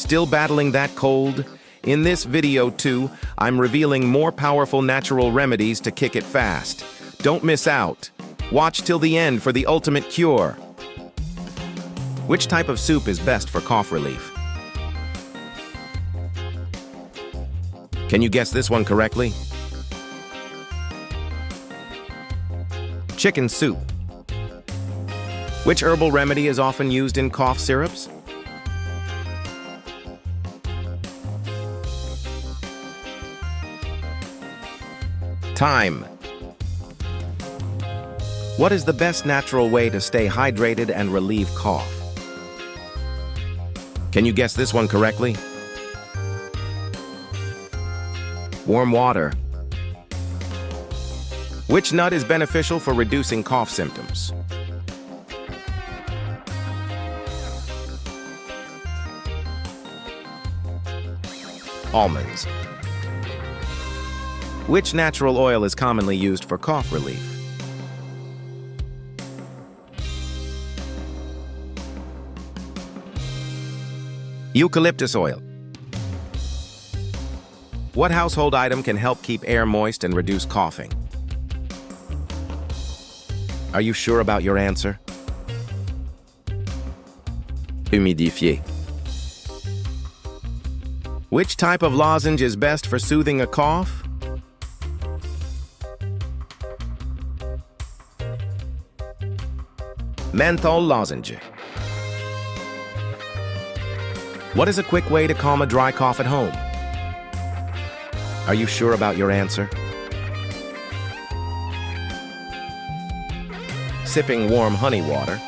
Still battling that cold? In this video too, I'm revealing more powerful natural remedies to kick it fast. Don't miss out. Watch till the end for the ultimate cure. Which type of soup is best for cough relief? Can you guess this one correctly? Chicken soup. Which herbal remedy is often used in cough syrups? Thyme. What is the best natural way to stay hydrated and relieve cough? Can you guess this one correctly? Warm water. Which nut is beneficial for reducing cough symptoms? Almonds. Which natural oil is commonly used for cough relief? Eucalyptus oil. What household item can help keep air moist and reduce coughing? Are you sure about your answer? Humidifier. Which type of lozenge is best for soothing a cough? Menthol lozenge. What is a quick way to calm a dry cough at home? Are you sure about your answer? Sipping warm honey water.